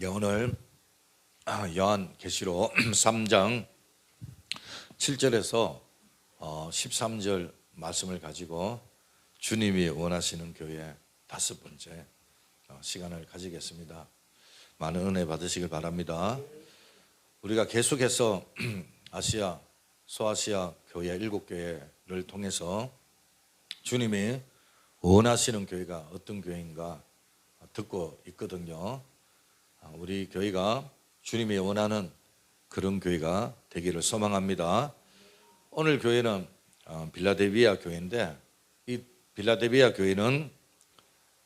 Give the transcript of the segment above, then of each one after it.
오늘 요한계시록 3장 7절에서 13절 말씀을 가지고 주님이 원하시는 교회 5번째 시간을 가지겠습니다. 많은 은혜 받으시길 바랍니다. 우리가 계속해서 아시아, 소아시아 교회 7교회를 통해서 주님이 원하시는 교회가 어떤 교회인가 듣고 있거든요. 우리 교회가 주님이 원하는 그런 교회가 되기를 소망합니다. 오늘 교회는 빌라델비아 교회인데, 이 빌라델비아 교회는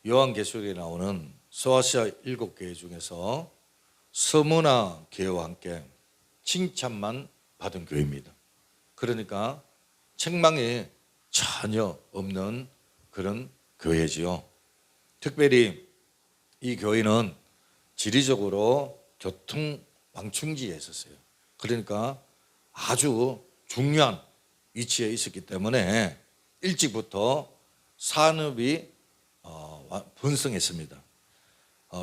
요한계시록에 나오는 소아시아 7교회 중에서 서머나 교회와 함께 칭찬만 받은 교회입니다. 그러니까 책망이 전혀 없는 그런 교회지요. 특별히 이 교회는 지리적으로 교통 방충지에 있었어요. 그러니까 아주 중요한 위치에 있었기 때문에 일찍부터 산업이 번성했습니다.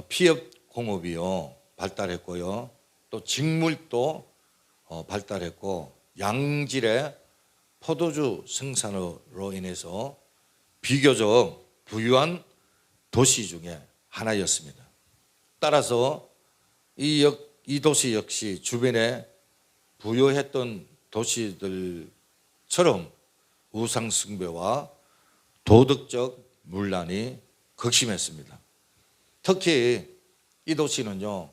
피업 공업이요 발달했고요, 또 직물도 발달했고, 양질의 포도주 생산으로 인해서 비교적 부유한 도시 중에 하나였습니다. 따라서 이 도시 역시 주변에 부유했던 도시들처럼 우상숭배와 도덕적 문란이 극심했습니다. 특히 이 도시는요,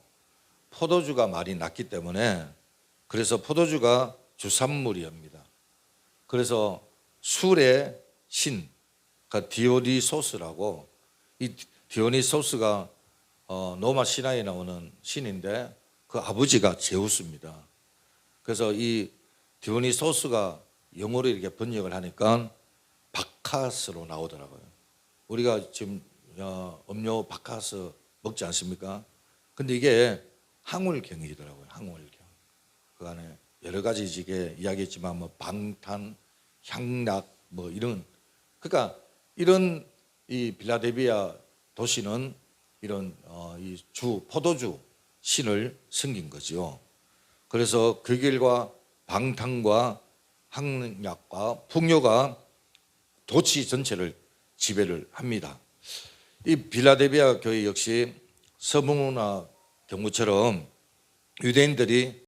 포도주가 많이 났기 때문에, 그래서 포도주가 주산물이옵니다. 그래서 술의 신, 그러니까 디오니소스라고, 이 디오니소스가 로마 신화에 나오는 신인데 그 아버지가 제우스입니다. 그래서 이 디오니소스가 영어로 이렇게 번역을 하니까 바카스로 나오더라고요. 우리가 지금 음료 바카스 먹지 않습니까? 근데 이게 항울경이더라고요. 항울경. 그 안에 여러 가지 이게 이야기했지만 뭐 방탄, 향락 뭐 이런, 그러니까 이런 이 빌라델비아 도시는 이런 이 포도주 신을 섬긴 거지요. 그래서 그 길과 방탕과 향락과 풍요가 도시 전체를 지배를 합니다. 이 빌라델비아 교회 역시 서머나 경무처럼 유대인들이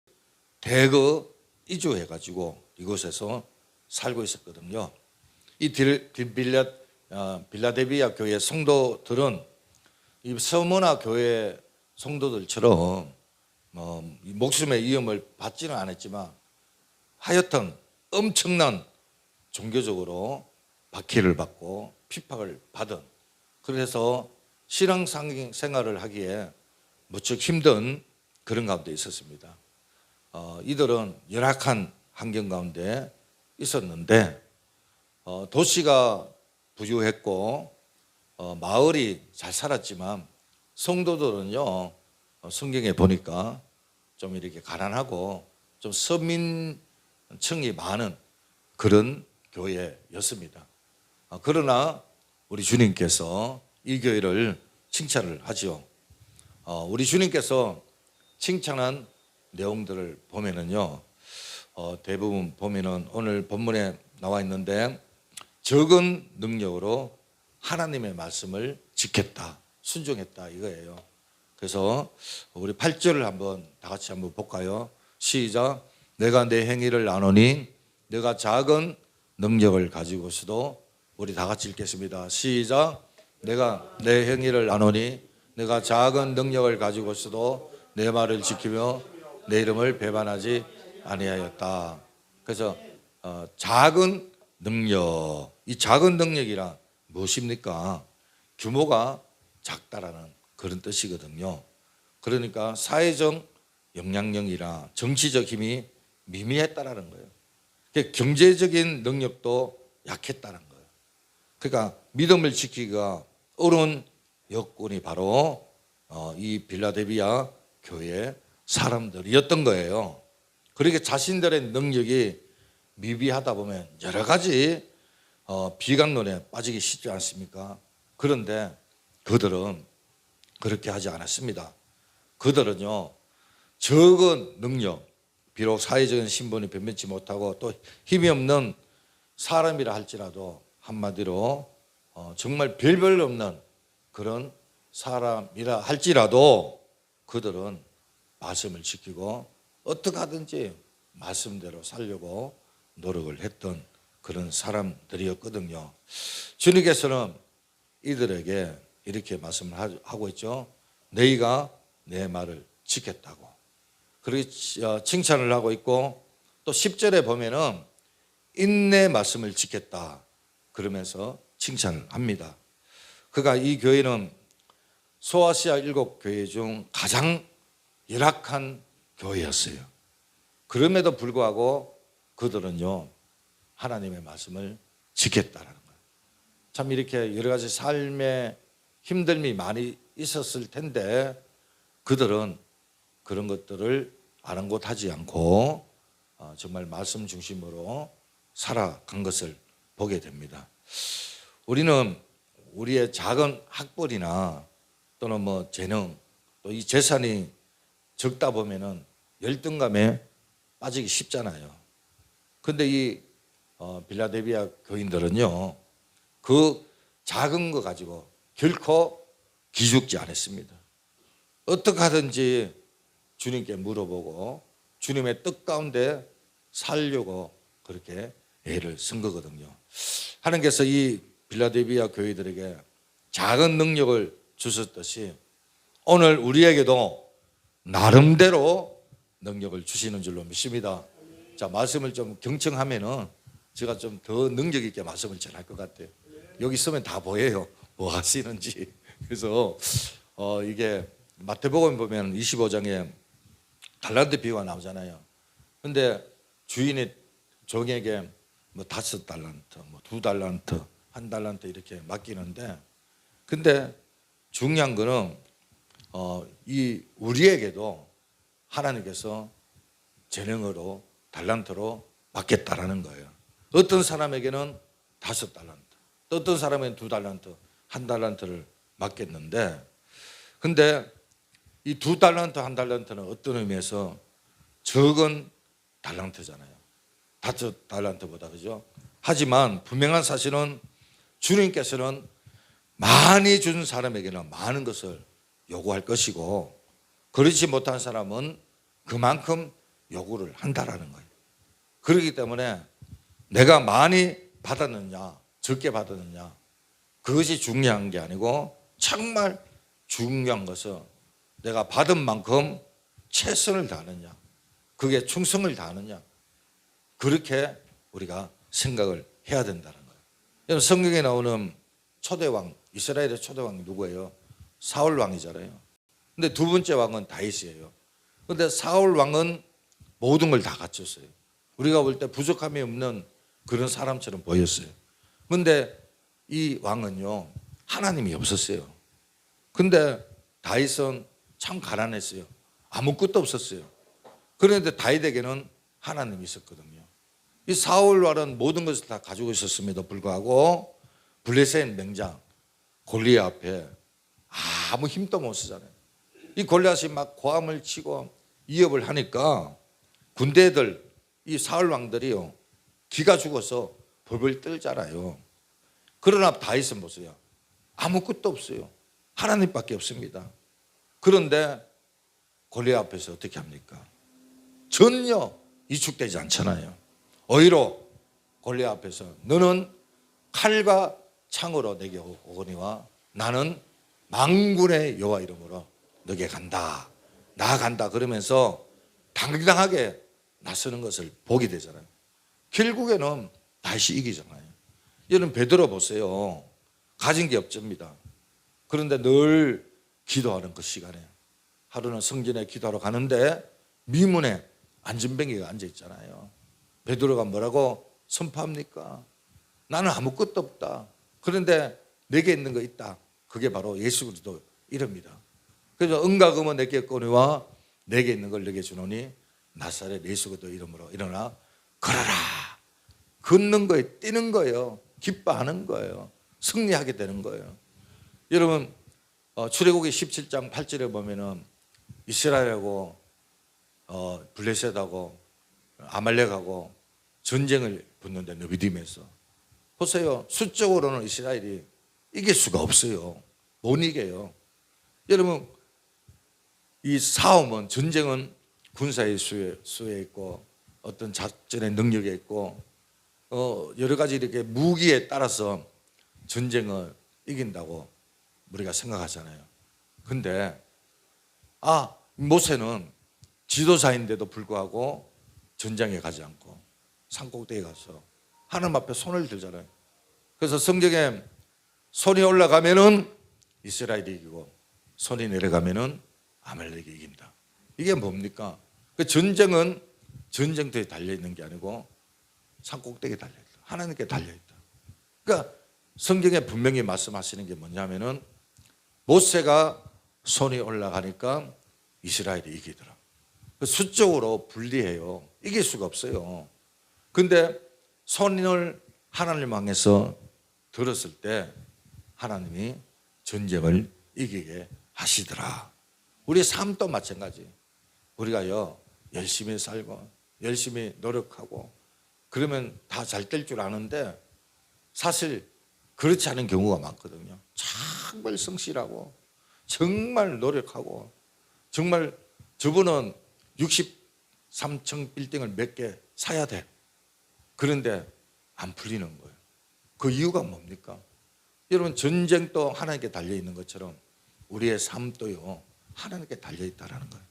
대거 이주해가지고 이곳에서 살고 있었거든요. 이 빌라델비아 교회 성도들은 이 서머나 교회 성도들처럼 목숨의 위험을 받지는 않았지만 하여튼 엄청난 종교적으로 박해를 받고 핍박을 받은, 그래서 신앙생활을 하기에 무척 힘든 그런 가운데 있었습니다. 이들은 열악한 환경 가운데 있었는데 도시가 부유했고 마을이 잘 살았지만 성도들은요, 성경에 보니까 좀 이렇게 가난하고 좀 서민층이 많은 그런 교회였습니다. 그러나 우리 주님께서 이 교회를 칭찬을 하지요. 우리 주님께서 칭찬한 내용들을 보면은요, 대부분 보면은 오늘 본문에 나와 있는데, 적은 능력으로 하나님의 말씀을 지켰다, 순종했다 이거예요. 그래서 우리 8절을 한번 다 같이 한번 볼까요? 시작. 내가 내 행위를 아노니 내가 작은 능력을 가지고서도, 우리 다 같이 읽겠습니다. 시작. 내가 내 행위를 아노니 내가 작은 능력을 가지고서도 내 말을 지키며 내 이름을 배반하지 아니하였다. 그래서 작은 능력, 이 작은 능력이란 무엇입니까? 규모가 작다라는 그런 뜻이거든요. 그러니까 사회적 영향력이나 정치적 힘이 미미했다라는 거예요. 경제적인 능력도 약했다는 거예요. 그러니까 믿음을 지키기가 어려운 여건이 바로 이 빌라델비아 교회 사람들이었던 거예요. 그렇게 자신들의 능력이 미비하다 보면 여러 가지 비강론에 빠지기 쉽지 않습니까? 그런데 그들은 그렇게 하지 않았습니다. 그들은요 적은 능력, 비록 사회적인 신분이 변변치 못하고 또 힘이 없는 사람이라 할지라도 한마디로 정말 별별 없는 그런 사람이라 할지라도 그들은 말씀을 지키고 어떻게 하든지 말씀대로 살려고 노력을 했던 그런 사람들이었거든요. 주님께서는 이들에게 이렇게 말씀을 하고 있죠. 너희가 내 말을 지켰다고. 그렇게 칭찬을 하고 있고 또 10절에 보면은 인내 말씀을 지켰다 그러면서 칭찬을 합니다. 그가 이 교회는 소아시아 7교회 중 가장 열악한 교회였어요. 그럼에도 불구하고 그들은요 하나님의 말씀을 지켰다라는 거예요. 참 이렇게 여러 가지 삶의 힘듦이 많이 있었을 텐데 그들은 그런 것들을 아랑곳하지 않고 정말 말씀 중심으로 살아간 것을 보게 됩니다. 우리는 우리의 작은 학벌이나 또는 뭐 재능 또 이 재산이 적다 보면은 열등감에 빠지기 쉽잖아요. 근데 이 빌라델비아 교인들은요 그 작은 거 가지고 결코 기죽지 않았습니다. 어떻게 하든지 주님께 물어보고 주님의 뜻 가운데 살려고 그렇게 애를 쓴 거거든요. 하나님께서 이 빌라델비아 교회들에게 작은 능력을 주셨듯이 오늘 우리에게도 나름대로 능력을 주시는 줄로 믿습니다. 자, 말씀을 좀 경청하면은 제가 좀 더 능력 있게 말씀을 전할 것 같아요. 여기 있으면 다 보여요. 뭐 하시는지. 그래서 이게 마태복음 보면 25장에 달란트 비유가 나오잖아요. 근데 주인이 종에게 뭐 5달란트, 뭐 2달란트, 1달란트 이렇게 맡기는데 근데 중요한 거는 이 우리에게도 하나님께서 재능으로 달란트로 맡겠다라는 거예요. 어떤 사람에게는 5달란트, 또 어떤 사람에게는 2달란트, 1달란트를 맡겼는데 근데 이 2달란트, 1달란트는 어떤 의미에서 적은 달란트잖아요. 5달란트보다 그죠? 하지만 분명한 사실은 주님께서는 많이 준 사람에게는 많은 것을 요구할 것이고 그렇지 못한 사람은 그만큼 요구를 한다라는 거예요. 그렇기 때문에 내가 많이 받았느냐 적게 받았느냐 그것이 중요한 게 아니고 정말 중요한 것은 내가 받은 만큼 최선을 다하느냐 그게 충성을 다하느냐 그렇게 우리가 생각을 해야 된다는 거예요. 성경에 나오는 초대왕 이스라엘의 초대왕이 누구예요? 사울 왕이잖아요. 근데 두 번째 왕은 다윗이에요. 근데 사울 왕은 모든 걸 다 갖췄어요. 우리가 볼 때 부족함이 없는 그런 사람처럼 보였어요. 근데 이 왕은요 하나님이 없었어요. 근데 다윗은 참 가난했어요. 아무것도 없었어요. 그런데 다윗에게는 하나님이 있었거든요. 이 사울 왕은 모든 것을 다 가지고 있었음에도 불구하고 블레셋 맹장 골리앗 앞에 아무 힘도 못 쓰잖아요. 이 골리앗이 막 고함을 치고 위협을 하니까 군대들 이 사울 왕들이요 기가 죽어서 벌벌 떨잖아요. 그러나 다윗은 보세요. 아무것도 없어요. 하나님밖에 없습니다. 그런데 골리앗 앞에서 어떻게 합니까? 전혀 위축되지 않잖아요. 오히려 골리앗 앞에서 너는 칼과 창으로 내게 오거니와 나는 만군의 여호와 이름으로 너게 간다. 나아간다. 그러면서 당당하게 나서는 것을 보게 되잖아요. 결국에는 다시 이기잖아요. 여러분 베드로 보세요. 가진 게 없습니다. 그런데 늘 기도하는 그 시간에 하루는 성전에 기도하러 가는데 미문에 안전뱅이가 앉아 있잖아요. 베드로가 뭐라고 선포합니까? 나는 아무것도 없다. 그런데 내게 있는 거 있다. 그게 바로 예수 그리스도 이름이다. 그래서 은과 금은 내게 꺼내와 내게 있는 걸 내게 주노니 나사렛 예수 그리스도 이름으로 일어나 걸어라. 걷는 거예요. 뛰는 거예요. 기뻐하는 거예요. 승리하게 되는 거예요. 여러분 출애굽기 17장 8절에 보면은 이스라엘하고 블레셋하고 아말렉하고 전쟁을 붙는데 느비딤에서 보세요. 수적으로는 이스라엘이 이길 수가 없어요. 못 이겨요. 여러분, 이 싸움은, 전쟁은 군사의 수에 있고 어떤 작전의 능력에 있고 여러 가지 이렇게 무기에 따라서 전쟁을 이긴다고 우리가 생각하잖아요. 근데 모세는 지도자인데도 불구하고 전장에 가지 않고 산꼭대기에 가서 하나님 앞에 손을 들잖아요. 그래서 성경에 손이 올라가면은 이스라엘이 이기고 손이 내려가면은 아말렉이 이긴다. 이게 뭡니까? 그 전쟁은 전쟁터에 달려있는 게 아니고 산꼭대기에 달려있다. 하나님께 달려있다. 그러니까 성경에 분명히 말씀하시는 게 뭐냐면은 모세가 손이 올라가니까 이스라엘이 이기더라. 수적으로 불리해요. 이길 수가 없어요. 근데 손을 하나님 향해서 들었을 때 하나님이 전쟁을 이기게 하시더라. 우리 삶도 마찬가지. 우리가요, 열심히 살고 열심히 노력하고 그러면 다 잘 될 줄 아는데 사실 그렇지 않은 경우가 많거든요. 정말 성실하고 정말 노력하고 정말 저분은 63층 빌딩을 몇 개 사야 돼. 그런데 안 풀리는 거예요. 그 이유가 뭡니까? 여러분, 전쟁도 하나님께 달려있는 것처럼 우리의 삶도요, 하나님께 달려있다라는 거예요.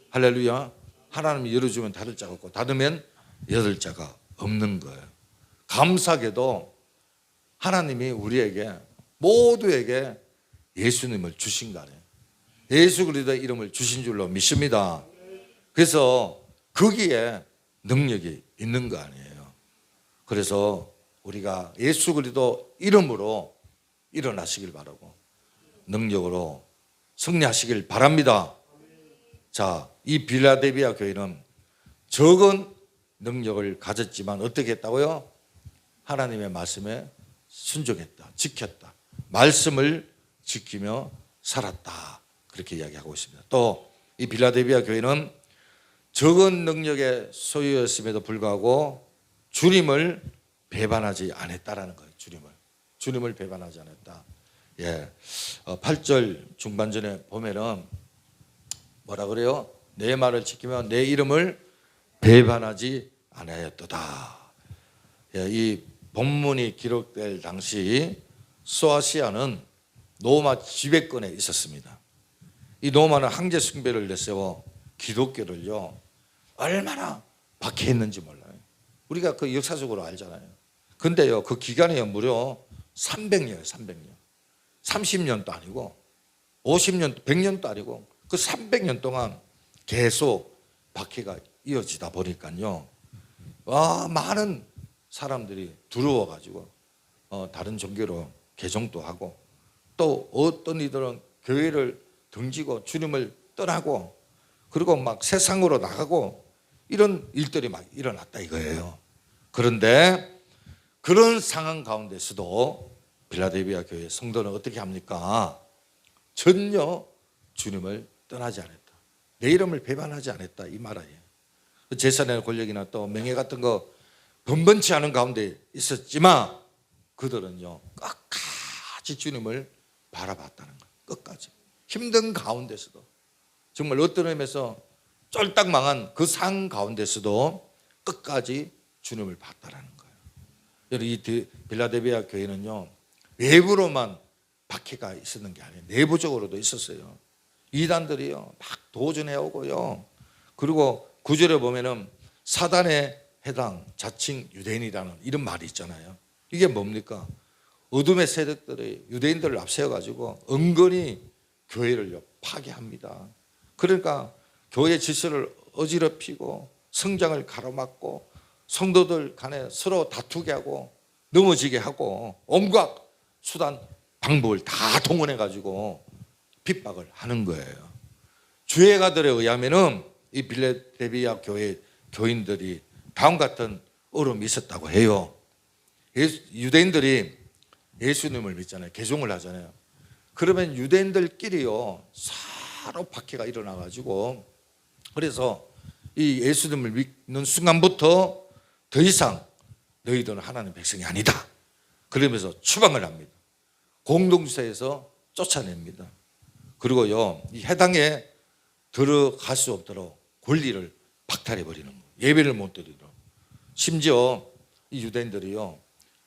할렐루야. 하나님이 열어주면 닫을 자가 없고 닫으면 열을 자가 없는 거예요. 감사하게도 하나님이 우리에게 모두에게 예수님을 주신 거 아니에요. 예수 그리스도의 이름을 주신 줄로 믿습니다. 그래서 거기에 능력이 있는 거 아니에요. 그래서 우리가 예수 그리스도 이름으로 일어나시길 바라고 능력으로 승리하시길 바랍니다. 자, 이 빌라델비아 교회는 적은 능력을 가졌지만 어떻게 했다고요? 하나님의 말씀에 순종했다, 지켰다, 말씀을 지키며 살았다, 그렇게 이야기하고 있습니다. 또 이 빌라델비아 교회는 적은 능력의 소유였음에도 불구하고 주님을 배반하지 않았다라는 거예요. 주님을 배반하지 않았다. 8절 중반전에 보면은 뭐라 그래요? 내 말을 지키며 내 이름을 배반하지 않았도다. 이 본문이 기록될 당시 소아시아는 로마 지배권에 있었습니다. 이 로마는 황제 숭배를 내세워 기독교를요 얼마나 박해했는지 몰라요. 우리가 그 역사적으로 알잖아요. 근데요 그 기간이 무려 300년이에요. 300년. 30년도 아니고 50년, 100년도 아니고 그 300년 동안 계속 박해가 이어지다 보니까요 많은 사람들이 두려워가지고 다른 종교로 개종도 하고 또 어떤 이들은 교회를 등지고 주님을 떠나고 그리고 막 세상으로 나가고 이런 일들이 막 일어났다 이거예요. 그런데 그런 상황 가운데서도 빌라델비아 교회 성도는 어떻게 합니까? 전혀 주님을 떠나지 않았다. 내 이름을 배반하지 않았다 이 말이에요. 재산이나 권력이나 또 명예 같은 거 번번치 않은 가운데 있었지만 그들은요 끝까지 주님을 바라봤다는 거예요. 끝까지. 힘든 가운데서도 정말 어떤 의미에서 쫄딱 망한 그 상 가운데서도 끝까지 주님을 봤다라는 거예요. 여러분 이 빌라델비아 교회는요 외부로만 박해가 있었는 게 아니에요. 내부적으로도 있었어요. 이단들이요 막 도전해 오고요. 그리고 구절에 보면은 사단의 해당 자칭 유대인이라는 이런 말이 있잖아요. 이게 뭡니까? 어둠의 세력들이 유대인들을 앞세워가지고 은근히 교회를 파괴합니다. 그러니까 교회 질서를 어지럽히고 성장을 가로막고 성도들 간에 서로 다투게 하고 넘어지게 하고 온갖 수단 방법을 다 동원해가지고 핍박을 하는 거예요. 주예가들에 의하면은 이 빌라델비아 교회 교인들이 다음 같은 어려움이 있었다고 해요. 유대인들이 예수님을 믿잖아요. 개종을 하잖아요. 그러면 유대인들끼리요 바로 박해가 일어나가지고, 그래서 이 예수님을 믿는 순간부터 더 이상 너희들은 하나님의 백성이 아니다, 그러면서 추방을 합니다. 공동체에서 쫓아냅니다. 그리고요, 이 해당에 들어갈 수 없도록 권리를 박탈해 버리는 거예요. 예배를 못 드리도록. 심지어 이 유대인들이요,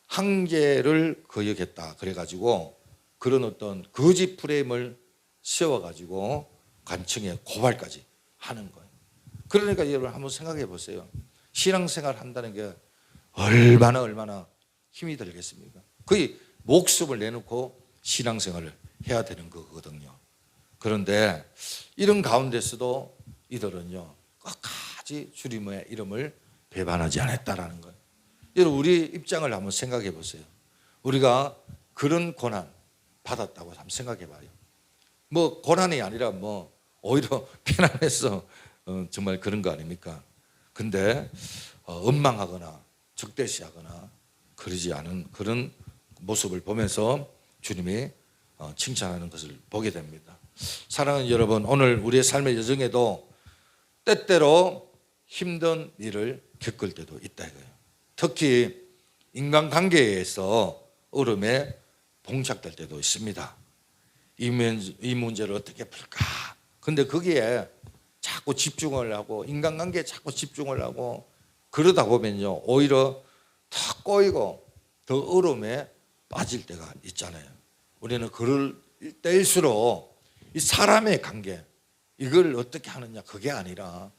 한계를 거역했다 그래가지고 그런 어떤 거짓 프레임을 세워가지고 관청에 고발까지 하는 거예요. 그러니까 여러분 한번 생각해 보세요. 신앙생활 한다는 게 얼마나 힘이 들겠습니까? 거의 목숨을 내놓고 신앙생활을 해야 되는 거거든요. 그런데 이런 가운데서도 이들은요, 끝까지 주님의 이름을 배반하지 않았다라는 거예요. 여러분, 우리 입장을 한번 생각해 보세요. 우리가 그런 고난 받았다고 한번 생각해 봐요. 뭐 고난이 아니라 뭐 오히려 편안해서 정말 그런 거 아닙니까? 근데 원망하거나 적대시하거나 그러지 않은 그런 모습을 보면서 주님이 칭찬하는 것을 보게 됩니다. 사랑하는 여러분, 오늘 우리의 삶의 여정에도 때때로 힘든 일을 겪을 때도 있다 이거예요. 특히 인간관계에서 어려움에 봉착될 때도 있습니다. 이 문제를 어떻게 풀까? 근데 거기에 자꾸 집중을 하고, 인간관계에 자꾸 집중을 하고, 그러다 보면요, 오히려 더 꼬이고 더 어려움에 빠질 때가 있잖아요. 우리는 그럴 때일수록 이 사람의 관계, 이걸 어떻게 하느냐, 그게 아니라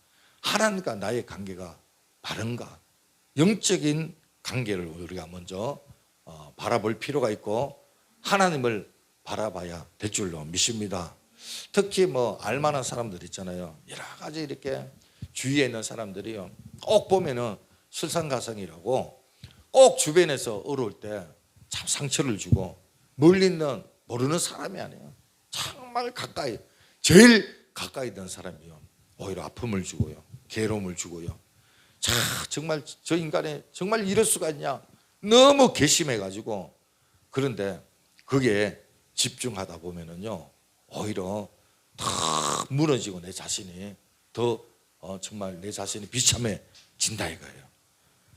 하나님과 나의 관계가 바른가, 영적인 관계를 우리가 먼저 바라볼 필요가 있고 하나님을 바라봐야 될 줄로 믿습니다. 특히 뭐 알만한 사람들 있잖아요. 여러 가지 이렇게 주위에 있는 사람들이요, 꼭 보면은 설상가상이라고 꼭 주변에서 어려울 때 참 상처를 주고, 멀리 있는 모르는 사람이 아니에요. 정말 가까이, 제일 가까이 있는 사람이요, 오히려 아픔을 주고요, 괴로움을 주고요. 자, 정말 저 인간이 정말 이럴 수가 있냐, 너무 괘씸해가지고. 그런데 그게 집중하다 보면은요, 오히려 더 무너지고 내 자신이 더 정말 내 자신이 비참해진다 이거예요.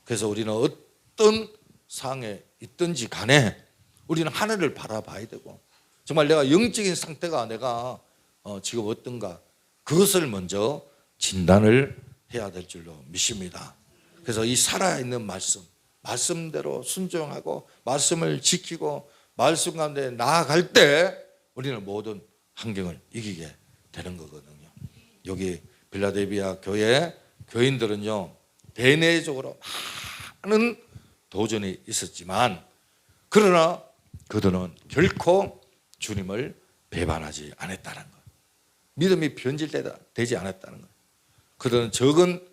그래서 우리는 어떤 상황에 있든지 간에 우리는 하늘을 바라봐야 되고, 정말 내가 영적인 상태가 내가 지금 어떤가, 그것을 먼저 진단을 해야 될 줄로 믿습니다. 그래서 이 살아있는 말씀대로 순종하고 말씀을 지키고 말씀 가운데 나아갈 때 우리는 모든 환경을 이기게 되는 거거든요. 여기 빌라델비아 교회 교인들은요, 대내적으로 많은 도전이 있었지만, 그러나 그들은 결코 주님을 배반하지 않았다는 것, 믿음이 변질되지 않았다는 것, 그들은 적은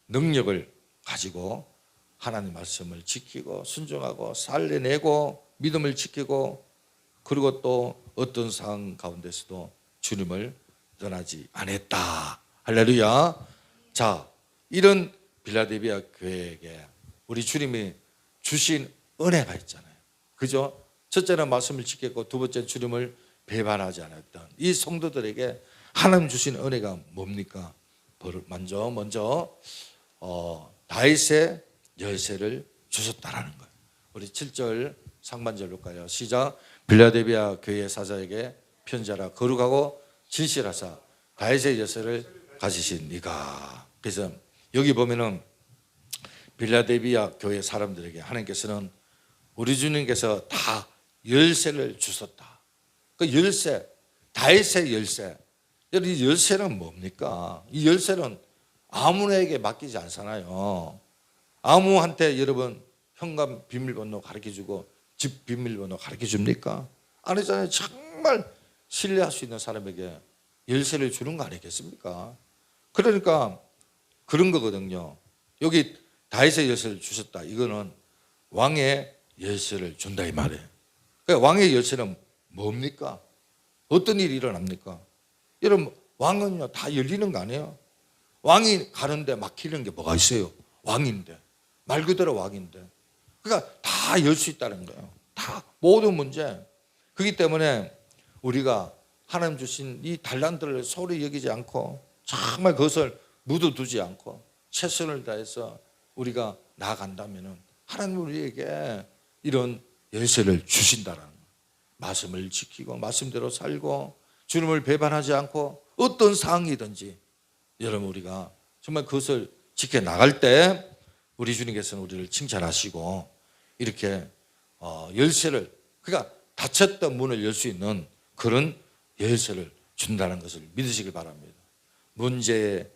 능력을 가지고 하나님 말씀을 지키고 순종하고 살려내고 믿음을 지키고, 그리고 또 어떤 상황 가운데서도 주님을 떠나지 않았다. 할렐루야. 자, 이런 빌라델비아 교회에게 우리 주님이 주신 은혜가 있잖아요. 그죠? 첫째는 말씀을 지켰고, 두 번째는 주님을 배반하지 않았던 이 성도들에게 하나님 주신 은혜가 뭡니까? 먼저 다윗의 열쇠를 주셨다라는 거예요. 우리 7절 상반절로 가요. 시작. 빌라델비아 교회 사자에게 편지하라. 거룩하고 진실하사 다윗의 열쇠를 가지신 네가. 그래서 여기 보면은 빌라델비아 교회 사람들에게 하나님께서는 우리 주님께서 다 열쇠를 주셨다. 그 열쇠, 다윗의 열쇠. 이 열쇠는 뭡니까? 이 열쇠는 아무에게 맡기지 않잖아요. 아무한테 여러분 현관 비밀번호 가르쳐주고 집 비밀번호 가르쳐줍니까? 안 하잖아요. 정말 신뢰할 수 있는 사람에게 열쇠를 주는 거 아니겠습니까? 그러니까 그런 거거든요. 여기 다윗의 열쇠를 주셨다, 이거는 왕의 열쇠를 준다 이 말이에요. 그러니까 왕의 열쇠는 뭡니까? 어떤 일이 일어납니까? 여러분, 왕은요 다 열리는 거 아니에요? 왕이 가는데 막히는 게 뭐가 있어요? 왕인데, 말 그대로 왕인데. 그러니까 다 열 수 있다는 거예요. 다 모든 문제. 그렇기 때문에 우리가 하나님 주신 이 달란트를 소홀히 여기지 않고 정말 그것을 묻어두지 않고 최선을 다해서 우리가 나아간다면 하나님 우리에게 이런 열쇠를 주신다는 거예요. 말씀을 지키고 말씀대로 살고 주님을 배반하지 않고 어떤 상황이든지 여러분 우리가 정말 그것을 지켜나갈 때 우리 주님께서는 우리를 칭찬하시고 이렇게 열쇠를, 그러니까 닫혔던 문을 열 수 있는 그런 열쇠를 준다는 것을 믿으시길 바랍니다. 문제의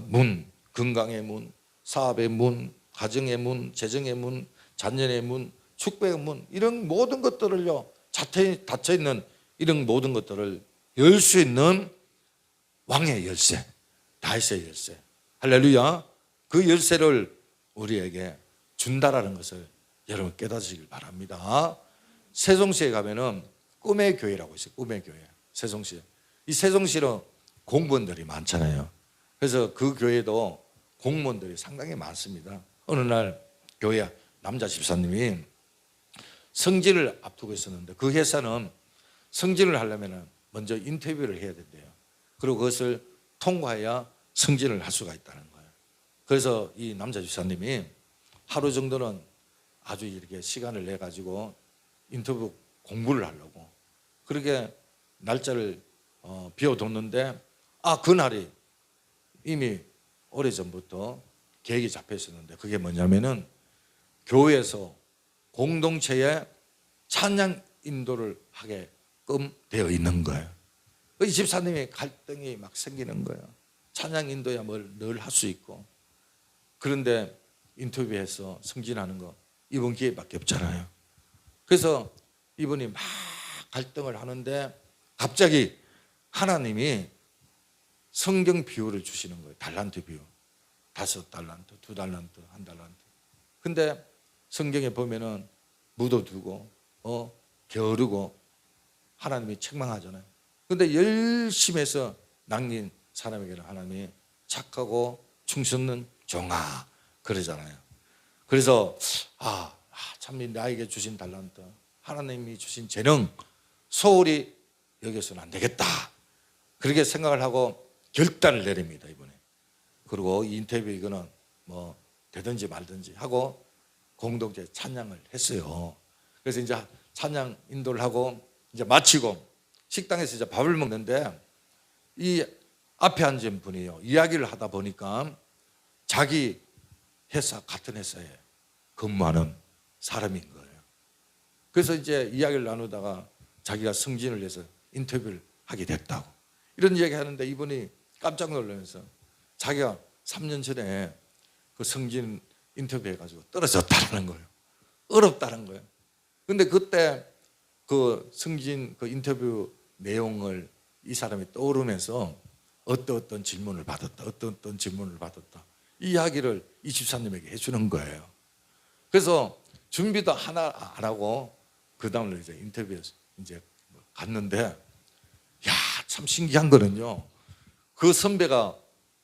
문, 건강의 문, 사업의 문, 가정의 문, 재정의 문, 자녀의 문, 축복의 문, 이런 모든 것들을요, 닫혀있는 이런 모든 것들을 열 수 있는 왕의 열쇠, 다윗의 열쇠, 할렐루야. 그 열쇠를 우리에게 준다라는 것을 여러분 깨닫으시길 바랍니다. 세종시에 가면은 꿈의 교회라고 있어요. 꿈의 교회. 세종시. 이 세종시는 공무원들이 많잖아요. 그래서 그 교회도 공무원들이 상당히 많습니다. 어느 날 교회 남자 집사님이 승진을 앞두고 있었는데 그 회사는 승진을 하려면 먼저 인터뷰를 해야 된대요. 그리고 그것을 통과해야 승진을 할 수가 있다는 거예요. 그래서 이 남자 집사님이 하루 정도는 아주 이렇게 시간을 내 가지고 인터뷰 공부를 하려고 그렇게 날짜를 비워뒀는데 그날이 이미 오래전부터 계획이 잡혀 있었는데 그게 뭐냐면은 교회에서 공동체에 찬양 인도를 하게끔 되어 있는 거예요. 이 집사님이 갈등이 막 생기는 거예요. 찬양 인도야 뭘 늘 할 수 있고, 그런데 인터뷰에서 승진하는 거 이번 기회밖에 없잖아요. 그래서 이분이 막 갈등을 하는데 갑자기 하나님이 성경 비유를 주시는 거예요. 달란트 비유. 5달란트, 2달란트, 1달란트. 근데 성경에 보면은 묻어두고 게으르고 하나님이 책망하잖아요. 근데 열심히 해서 남긴 사람에게는 하나님이 착하고 충성는 종아 그러잖아요. 그래서 참 나에게 주신 달란트, 하나님이 주신 재능 소홀히 여기서는 안 되겠다. 그렇게 생각을 하고 결단을 내립니다, 이번에. 그리고 이 인터뷰 이거는 뭐 되든지 말든지 하고 공동체 찬양을 했어요. 그래서 이제 찬양 인도를 하고 이제 마치고 식당에서 이제 밥을 먹는데 이 앞에 앉은 분이요, 이야기를 하다 보니까 자기 회사, 같은 회사에 근무하는 사람인 거예요. 그래서 이제 이야기를 나누다가 자기가 승진을 해서 인터뷰를 하게 됐다고 이런 이야기 하는데 이분이 깜짝 놀라면서 자기가 3년 전에 그 승진 인터뷰 해가지고 떨어졌다는 거예요. 어렵다는 거예요. 근데 그때 그 승진 그 인터뷰 내용을 이 사람이 떠오르면서 어떤 질문을 받았다, 어떤 질문을 받았다, 이 이야기를 이 집사님에게 해주는 거예요. 그래서 준비도 하나 안 하고 그 다음날 이제 인터뷰에서 이제 갔는데, 참 신기한 거는요, 그 선배가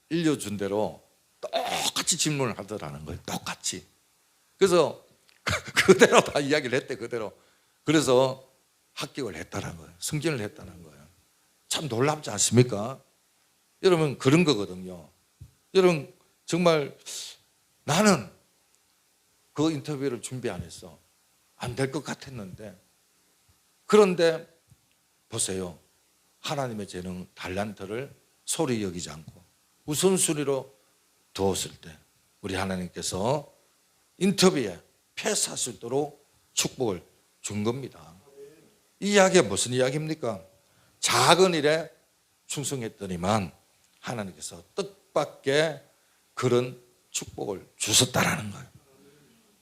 일려준 대로 똑같이 질문을 하더라는 거예요. 똑같이. 그래서 그대로 다 이야기를 했대, 그대로. 그래서 합격을 했다는 거예요. 승진을 했다는 거예요. 참 놀랍지 않습니까? 여러분, 그런 거거든요. 여러분, 정말 나는 그 인터뷰를 준비 안 했어. 안 될 것 같았는데, 그런데 보세요. 하나님의 재능, 달란트를 소리 여기지 않고 우선순위로 두었을 때 우리 하나님께서 인터뷰에 패스할 수 있도록 축복을 준 겁니다. 이 이야기가 무슨 이야기입니까? 작은 일에 충성했더니만 하나님께서 뜻밖의 그런 축복을 주셨다라는 거예요.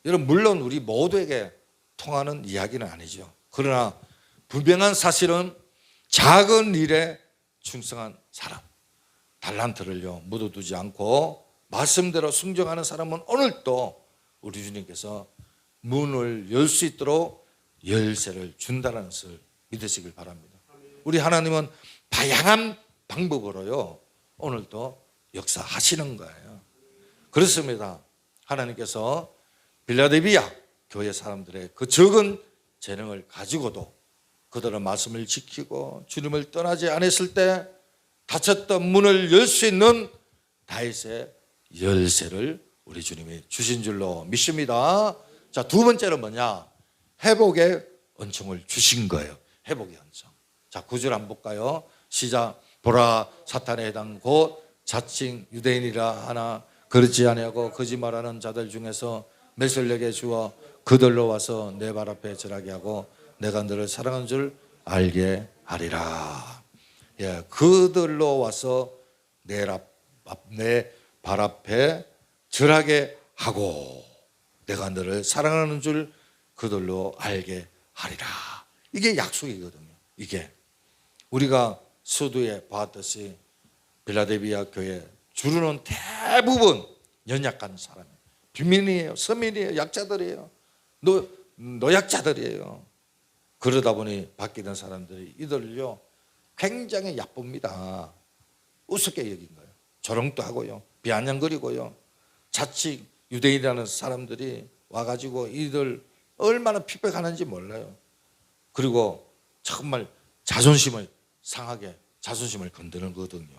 여러분, 물론 우리 모두에게 통하는 이야기는 아니죠. 그러나 분명한 사실은 작은 일에 충성한 사람, 달란트를요 묻어두지 않고 말씀대로 순종하는 사람은 오늘도 우리 주님께서 문을 열 수 있도록 열쇠를 준다는 것을 믿으시길 바랍니다. 우리 하나님은 다양한 방법으로요 오늘도 역사하시는 거예요. 그렇습니다. 하나님께서 빌라델비아 교회 사람들의 그 적은 재능을 가지고도 그들은 말씀을 지키고 주님을 떠나지 않았을 때 닫혔던 문을 열 수 있는 다윗의 열쇠를 우리 주님이 주신 줄로 믿습니다. 자, 두 번째는 뭐냐? 회복의 은총을 주신 거예요. 회복의 은총. 자, 9절 한번 볼까요? 시작. 보라, 사탄의 해당 곧 자칭 유대인이라 하나 그렇지 아니하고 거짓말하는 자들 중에서 맷을 내게 주어 그들로 와서 내 발 앞에 절하게 하고 내가 너를 사랑하는 줄 알게 하리라. 예, 그들로 와서 내 발 앞에 절하게 하고 내가 너를 사랑하는 줄 그들로 알게 하리라. 이게 약속이거든요. 이게 우리가 서두에 봤듯이 빌라델비아 교회 주로는 대부분 연약한 사람이에요. 빈민이에요. 서민이에요. 약자들이에요. 노약자들이에요. 그러다 보니 바뀌는 사람들이 이들을요 굉장히 야쁩니다. 우습게 여긴 거예요. 조롱도 하고요, 비아냥거리고요. 자칫 유대인이라는 사람들이 와가지고 이들 얼마나 핍박하는지 몰라요. 그리고 정말 자존심을 상하게 자존심을 건드는 거거든요.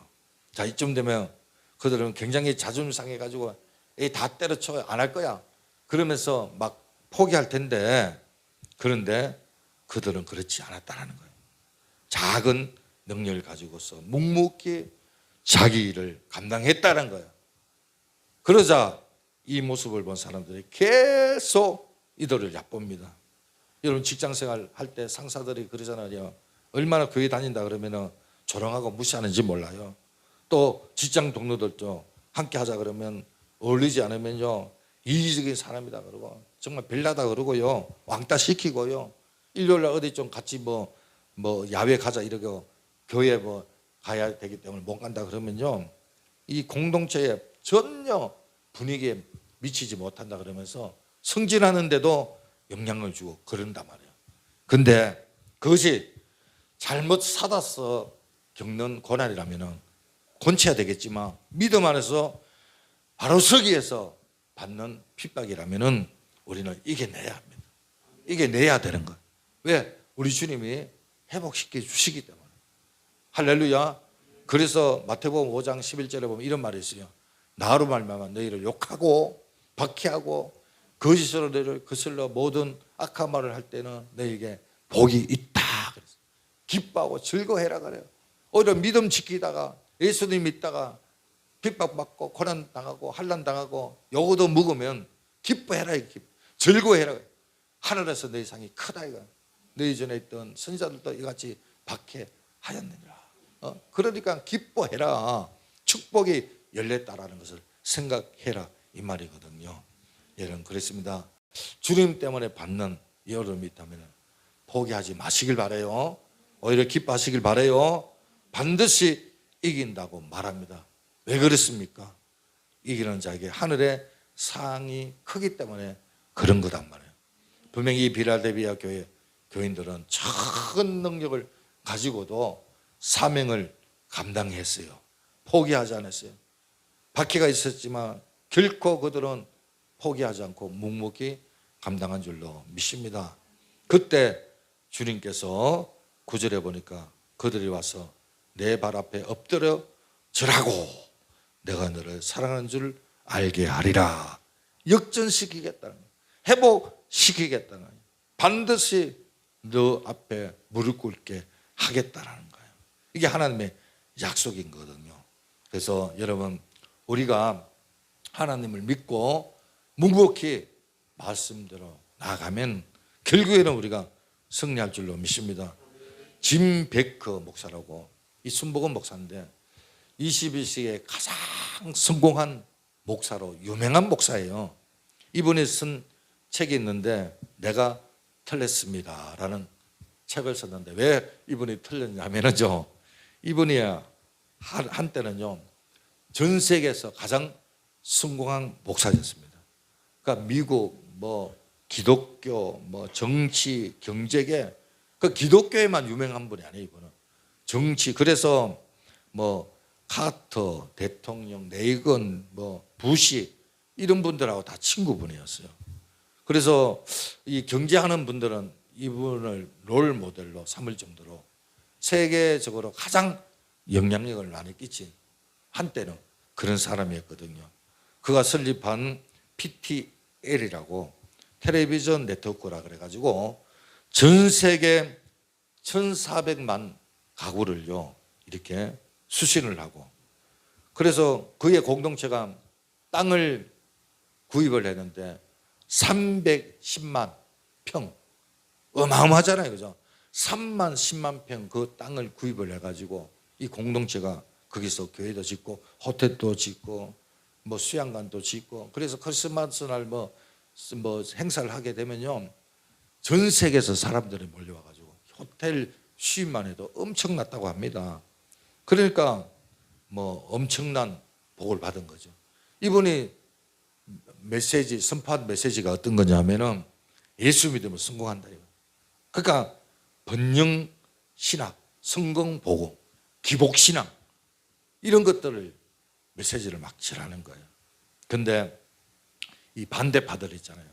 자, 이쯤 되면 그들은 굉장히 자존심 상해가지고 에이 다 때려쳐 안 할 거야 그러면서 막 포기할 텐데, 그런데 그들은 그렇지 않았다는 거예요. 작은 능력을 가지고서 묵묵히 자기 일을 감당했다는 거예요. 그러자 이 모습을 본 사람들이 계속 이들을 얕봅니다. 여러분 직장생활 할 때 상사들이 그러잖아요. 얼마나 교회 다닌다 그러면 조롱하고 무시하는지 몰라요. 또 직장 동료들도 함께 하자 그러면 어울리지 않으면요 이기적인 사람이다 그러고 정말 별나다 그러고요, 왕따 시키고요, 일요일날 어디 좀 같이 뭐 야외 가자 이러고 교회 뭐 가야 되기 때문에 못 간다 그러면요 이 공동체에 전혀 분위기에 미치지 못한다 그러면서 승진하는데도 영향을 주고 그런단 말이에요. 근데 그것이 잘못 사다서 겪는 고난이라면 고쳐야 되겠지만 믿음 안에서 바로 서기에서 받는 핍박이라면 우리는 이겨내야 합니다. 이겨내야 되는 거예요. 왜? 우리 주님이 회복시켜 주시기 때문에. 할렐루야. 그래서 마태복음 5장 11절에 보면 이런 말이 있어요. 나로 말미암아 너희를 욕하고 박해하고 거짓으로 너희를 거슬러 모든 악한 말을 할 때는 너희에게 복이 있다. 그래서 기뻐하고 즐거워해라 그래요. 오히려 믿음 지키다가 예수님 믿다가 핍박받고 고난당하고 환난당하고 요거도 먹으면 기뻐해라, 즐거워해라. 하늘에서 너희 상이 크다 이거. 너희 전에 있던 선지자들도 이같이 박해하였느니라. 그러니까 기뻐해라. 축복이 열렸다라는 것을 생각해라 이 말이거든요. 여러분 그렇습니다. 주님 때문에 받는 여름이 있다면 포기하지 마시길 바라요. 오히려 기뻐하시길 바라요. 반드시 이긴다고 말합니다. 왜 그렇습니까? 이기는 자에게 하늘의 상이 크기 때문에 그런 거단 말이에요. 분명히 이 빌라델비아 교회 교인들은 큰 능력을 가지고도 사명을 감당했어요. 포기하지 않았어요. 박해가 있었지만 결코 그들은 포기하지 않고 묵묵히 감당한 줄로 믿습니다. 그때 주님께서 9절에 보니까 그들이 와서 내 발 앞에 엎드려 절하고 내가 너를 사랑하는 줄 알게 하리라. 역전시키겠다는 거예요. 회복시키겠다는 거예요. 반드시 너 앞에 무릎 꿇게 하겠다라는 거예요. 이게 하나님의 약속인 거거든요. 그래서 여러분 우리가 하나님을 믿고 묵묵히 말씀대로 나아가면 결국에는 우리가 승리할 줄로 믿습니다. 짐 베커 목사라고 이 순복음 목사인데 21세기에 가장 성공한 목사로 유명한 목사예요. 이분이 쓴 책이 있는데 내가 틀렸습니다 라는 책을 썼는데 왜 이분이 틀렸냐면요 이분이 한때는요 전 세계에서 가장 성공한 목사였습니다. 그러니까 미국 기독교 정치 경제계 그 기독교에만 유명한 분이 아니에요. 이분은 정치 그래서 카터 대통령 레이건 부시 이런 분들하고 다 친구분이었어요. 그래서 이 경제하는 분들은 이분을 롤 모델로 삼을 정도로 세계적으로 가장 영향력을 많이 끼친 한때는 그런 사람이었거든요. 그가 설립한 PTL이라고 텔레비전 네트워크라 그래가지고 전 세계 1,400만 가구를요 이렇게 수신을 하고, 그래서 그의 공동체가 땅을 구입을 했는데 310만 평, 어마어마하잖아요, 그죠? 3만 10만 평 그 땅을 구입을 해가지고 이 공동체가 거기서 교회도 짓고 호텔도 짓고 뭐 수양관도 짓고, 그래서 크리스마스 날 뭐 행사를 하게 되면요 전 세계에서 사람들이 몰려와가지고 호텔 수입만 해도 엄청났다고 합니다. 그러니까 뭐 엄청난 복을 받은 거죠. 이분이 메시지, 선포한 메시지가 어떤 거냐면은 예수 믿으면 성공한다. 그러니까 번영 신학, 성공 복음, 기복 신앙 이런 것들을 메시지를 막 전하는 거예요. 근데 이 반대파들 있잖아요.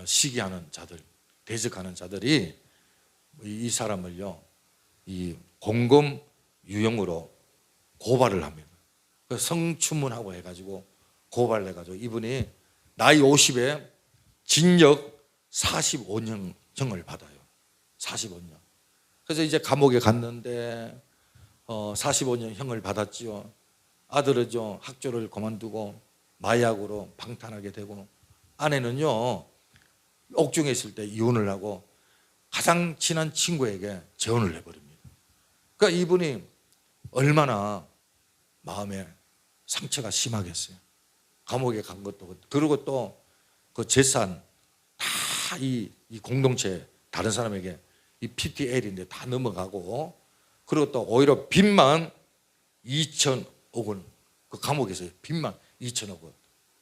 시기하는 자들, 대적하는 자들이 이 사람을요, 이 공금 유형으로 고발을 합니다. 성추문하고 해가지고 고발을 해가지고 이분이 나이 50에 징역 45년형을 받아요. 45년. 그래서 이제 감옥에 갔는데 45년형을 받았지요. 아들은 학교를 그만두고 마약으로 방탄하게 되고, 아내는요 옥중에 있을 때 이혼을 하고 가장 친한 친구에게 재혼을 해버립니다. 그러니까 이분이 얼마나 마음에 상처가 심하겠어요. 감옥에 간 것도, 그리고 또 그 재산 다 이 공동체 다른 사람에게 이 PTL인데 다 넘어가고, 그리고 또 오히려 빚만 2천억 원, 그 감옥에서 빚만 2천억 원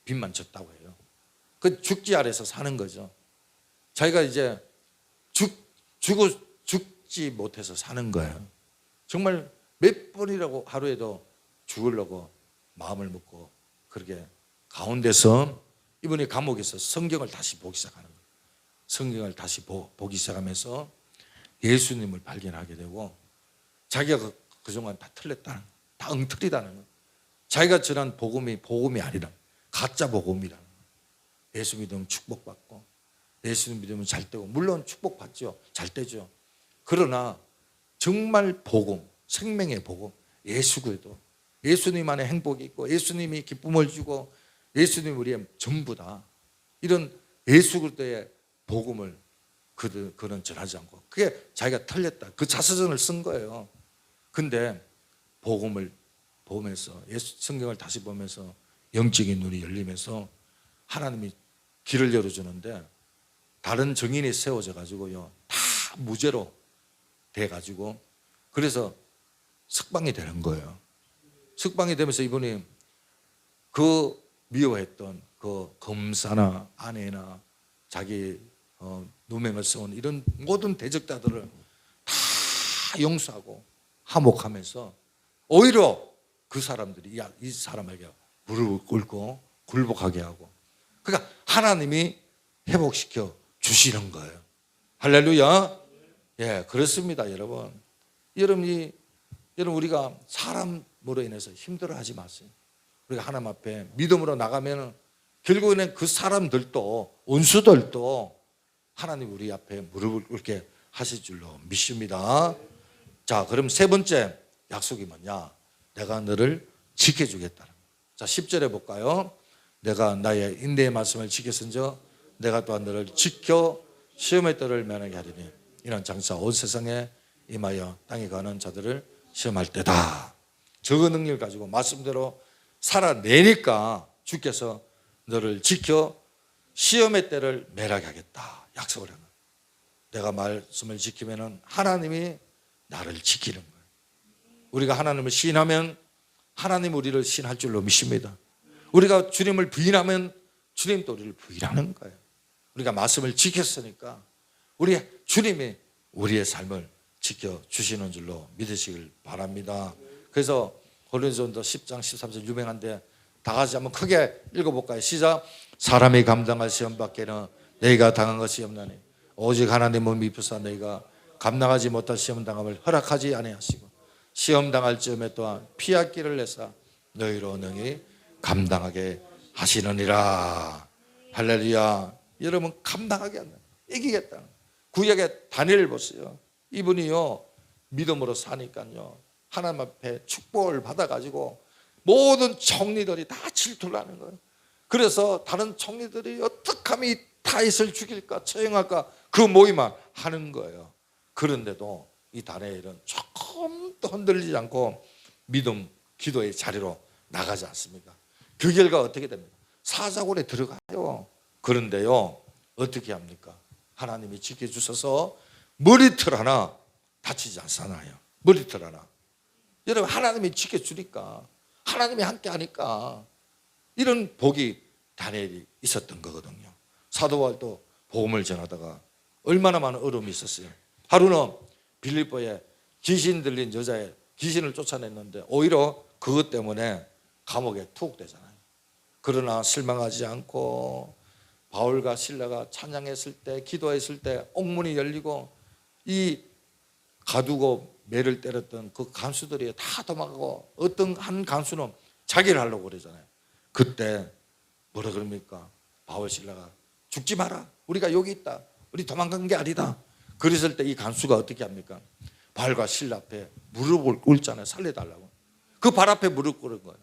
빚만 졌다고 해요. 그 죽지 아래서 사는 거죠. 자기가 이제 죽지 못해서 사는 거예요. 정말 몇 번이라고 하루에도 죽으려고 마음을 먹고, 그렇게 가운데서 이분이 감옥에서 성경을 다시 보기 시작하는 거예요. 성경을 다시 보기 시작하면서 예수님을 발견하게 되고, 자기가 그동안 다 틀렸다는 거예요. 다 엉터리다는 거예요. 자기가 전한 복음이 아니라 가짜 복음이라는 거예요. 예수 믿으면 축복받고, 예수 믿으면 잘 되고, 물론 축복받죠. 잘 되죠. 그러나 정말 복음, 생명의 복음, 예수 그리스도, 예수님 안에 행복이 있고 예수님이 기쁨을 주고 예수님이 우리의 전부다, 이런 예수 그리스도의 복음을 그는 전하지 않고, 그게 자기가 틀렸다, 그 자서전을 쓴 거예요. 근데 복음을 보면서, 성경을 다시 보면서 영적인 눈이 열리면서 하나님이 길을 열어주는데, 다른 증인이 세워져 가지고요 다 무죄로 돼 가지고, 그래서 석방이 되는 거예요. 석방이 되면서 이분이 그 미워했던 그 검사나 아내나 자기 누명을 써온 이런 모든 대적자들을 다 용서하고 화목하면서, 오히려 그 사람들이 이 사람에게 무릎을 꿇고 굴복하게 하고, 그러니까 하나님이 회복시켜 주시는 거예요. 할렐루야. 예, 그렇습니다, 여러분. 여러분 우리가 사람으로 인해서 힘들어하지 마세요. 우리가 하나님 앞에 믿음으로 나가면 결국에는 그 사람들도, 원수들도 하나님 우리 앞에 무릎을 꿇게 하실 줄로 믿습니다. 자, 그럼 세 번째 약속이 뭐냐? 내가 너를 지켜주겠다는 거예요. 자, 10절에 볼까요? 내가 나의 인내의 말씀을 지켰은저 내가 또한 너를 지켜 시험의 뜰을 면하게 하리니 이는 장차 온 세상에 임하여 땅에 가는 자들을 시험할 때다. 적은 능력을 가지고 말씀대로 살아내니까 주께서 너를 지켜 시험의 때를 매라게 하겠다 약속을 하는 거예요. 내가 말씀을 지키면 하나님이 나를 지키는 거예요. 우리가 하나님을 시인하면 하나님 우리를 시인할 줄로 믿습니다. 우리가 주님을 부인하면 주님도 우리를 부인하는 거예요. 우리가 말씀을 지켰으니까 우리 주님이 우리의 삶을 지켜주시는 줄로 믿으시길 바랍니다. 그래서 고린도전서 10장 13절 유명한데 다 같이 한번 크게 읽어볼까요? 시작. 사람이 감당할 시험 밖에는 너희가 당한 것이 없나니 오직 하나님은 미쁘사 너희가 감당하지 못할 시험 당함을 허락하지 아니하시고 시험 당할 즈음에 또한 피할 길을 내사 너희로 능히 감당하게 하시느니라. 할렐루야. 여러분 감당하게 한다. 이기겠다. 구약의 다니엘을 보세요. 이분이요 믿음으로 사니까요 하나님 앞에 축복을 받아가지고 모든 총리들이 다 질투를 하는 거예요. 그래서 다른 총리들이 어떻게 하면 이 다윗을 죽일까 처형할까 그 모임만 하는 거예요. 그런데도 이 다니엘은 조금도 흔들리지 않고 믿음 기도의 자리로 나가지 않습니다. 그 결과 어떻게 됩니까? 사자굴에 들어가요. 그런데요 어떻게 합니까? 하나님이 지켜주셔서 머리털 하나 다치지 않잖아요. 머리털 하나. 여러분 하나님이 지켜주니까 하나님이 함께 하니까 이런 복이 다니엘이 있었던 거거든요. 사도 바울도 복음을 전하다가 얼마나 많은 어려움이 있었어요. 하루는 빌립보에 귀신 들린 여자의 귀신을 쫓아냈는데 오히려 그것 때문에 감옥에 투옥되잖아요. 그러나 실망하지 않고 바울과 실라가 찬양했을 때 기도했을 때 옥문이 열리고 이 가두고 매를 때렸던 그 간수들이 다 도망가고 어떤 한 간수는 자기를 하려고 그러잖아요. 그때 뭐라 그럽니까? 바울 신라가 죽지 마라. 우리가 여기 있다. 우리 도망간 게 아니다. 그랬을 때 이 간수가 어떻게 합니까? 바울과 신라 앞에 무릎을 꿇잖아요. 살려달라고. 그 발 앞에 무릎 꿇은 거예요.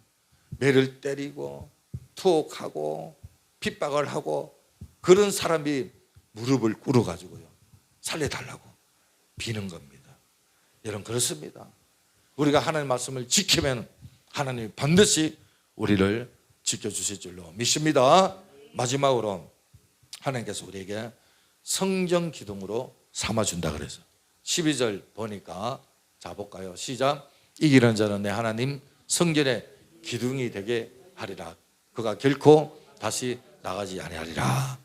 매를 때리고 투옥하고 핍박을 하고 그런 사람이 무릎을 꿇어가지고요 살려달라고 비는 겁니다. 여러분 그렇습니다. 우리가 하나님의 말씀을 지키면 하나님이 반드시 우리를 지켜주실 줄로 믿습니다. 마지막으로 하나님께서 우리에게 성전 기둥으로 삼아준다 그래서 12절 보니까 자 볼까요? 시작. 이기는 자는 내 하나님 성전의 기둥이 되게 하리라. 그가 결코 다시 나가지 아니하리라.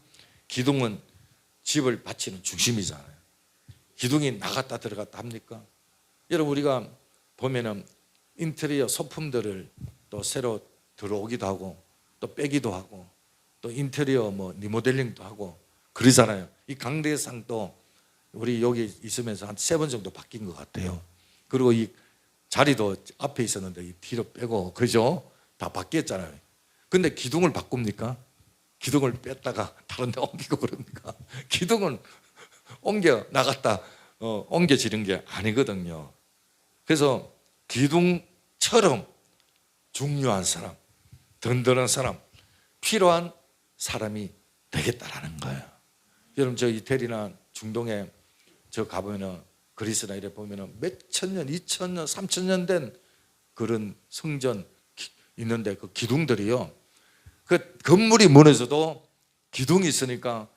기둥은 집을 바치는 중심이잖아요. 기둥이 나갔다 들어갔다 합니까? 여러분 우리가 보면은 인테리어 소품들을 또 새로 들어오기도 하고 또 빼기도 하고 또 인테리어 뭐 리모델링도 하고 그러잖아요. 이 강대상도 우리 여기 있으면서 한 3번 정도 바뀐 것 같아요. 그리고 이 자리도 앞에 있었는데 이 뒤로 빼고 그죠? 다 바뀌었잖아요. 근데 기둥을 바꿉니까? 기둥을 뺐다가 다른 데 옮기고 그럽니까? 기둥은 옮겨 나갔다 옮겨지는 게 아니거든요. 그래서 기둥처럼 중요한 사람, 든든한 사람, 필요한 사람이 되겠다라는 거예요. 여러분 저 이태리나 중동에 저 가보면은 그리스나 이래 보면은 몇 천년, 2000년, 3000년 된 그런 성전 있는데 그 기둥들이요. 그 건물이 무너져도 기둥이 있으니까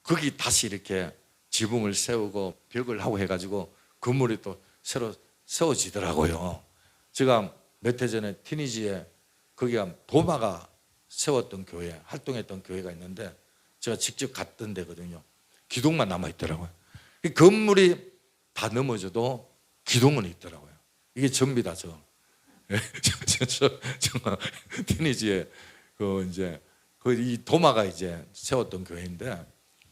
거기 다시 이렇게 지붕을 세우고 벽을 하고 해가지고 건물이 또 새로 세워지더라고요. 제가 몇 해 전에 티니지에 거기가 도마가 세웠던 교회, 활동했던 교회가 있는데 제가 직접 갔던 데거든요. 기둥만 남아있더라고요. 이 건물이 다 넘어져도 기둥은 있더라고요. 이게 접니다, 저. 티니지에 이제 이 도마가 이제 세웠던 교회인데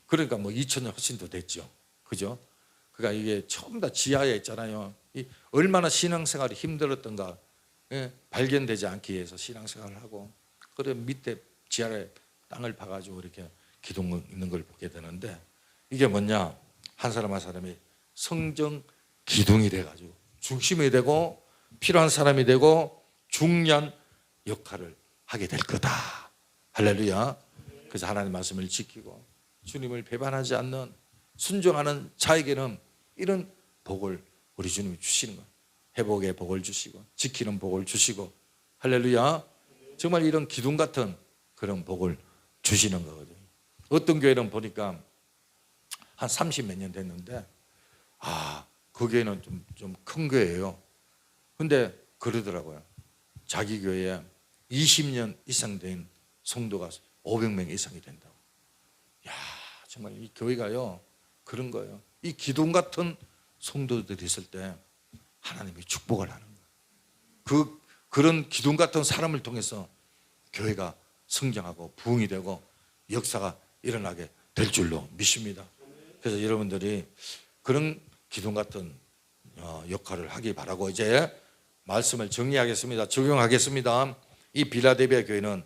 그러니까 뭐 2000년 훨씬 더 됐죠. 그죠? 그러니까 이게 처음 다 지하에 있잖아요. 얼마나 신앙생활이 힘들었던가 발견되지 않기 위해서 신앙생활을 하고 그래 밑에 지하에 땅을 파가지고 이렇게 기둥 있는 걸 보게 되는데 이게 뭐냐? 한 사람 한 사람이 성정 기둥이 돼가지고 중심이 되고 필요한 사람이 되고 중요한 역할을 하게 될 거다. 할렐루야. 그래서 하나님의 말씀을 지키고 주님을 배반하지 않는 순종하는 자에게는 이런 복을 우리 주님이 주시는 거예요. 회복의 복을 주시고 지키는 복을 주시고 할렐루야. 정말 이런 기둥 같은 그런 복을 주시는 거거든요. 어떤 교회는 보니까 한 30몇 년 됐는데 그 교회는 좀 큰 교회예요. 근데 그러더라고요. 자기 교회에 20년 이상 된 성도가 500명 이상이 된다고. 야, 정말 이 교회가요 그런 거예요. 이 기둥 같은 성도들이 있을 때 하나님이 축복을 하는 거예요. 그런 기둥 같은 사람을 통해서 교회가 성장하고 부흥이 되고 역사가 일어나게 될 줄로 믿습니다. 그래서 여러분들이 그런 기둥 같은 역할을 하기 바라고, 이제 말씀을 정리하겠습니다. 적용하겠습니다. 이 빌라델비아 교회는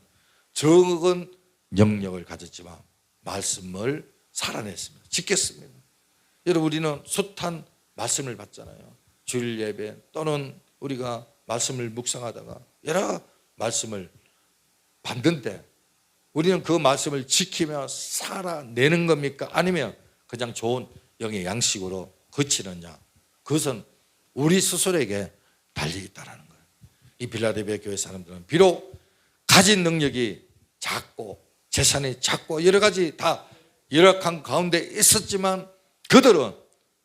적은 영역을 가졌지만 말씀을 살아냈습니다. 지켰습니다. 여러분, 우리는 숱한 말씀을 받잖아요. 주일 예배 또는 우리가 말씀을 묵상하다가 여러 말씀을 받는데 우리는 그 말씀을 지키며 살아내는 겁니까? 아니면 그냥 좋은 영의 양식으로 그치느냐? 그것은 우리 스스로에게 달리겠다라는 거예요. 이 빌라델비아 교회 사람들은 비록 가진 능력이 작고 재산이 작고 여러 가지 다 열악한 가운데 있었지만 그들은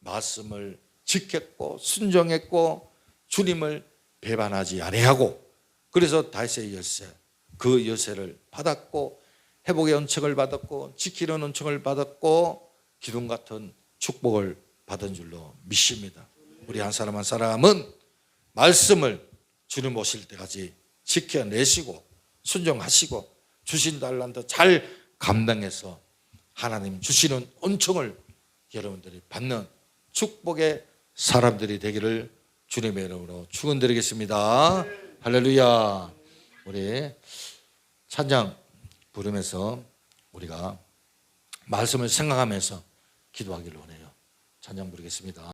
말씀을 지켰고 순종했고 주님을 배반하지 아니하고, 그래서 다윗의 열쇠, 그 열쇠를 받았고 회복의 은총을 받았고 지키는 은총을 받았고 기둥 같은 축복을 받은 줄로 믿습니다. 우리 한 사람 한 사람은 말씀을 주님 오실 때까지 지켜내시고 순종하시고 주신 달란트 잘 감당해서 하나님 주시는 은총을 여러분들이 받는 축복의 사람들이 되기를 주님의 이름으로 축원드리겠습니다. 할렐루야. 우리 찬양 부르면서 우리가 말씀을 생각하면서 기도하기를 원해요. 찬양 부르겠습니다.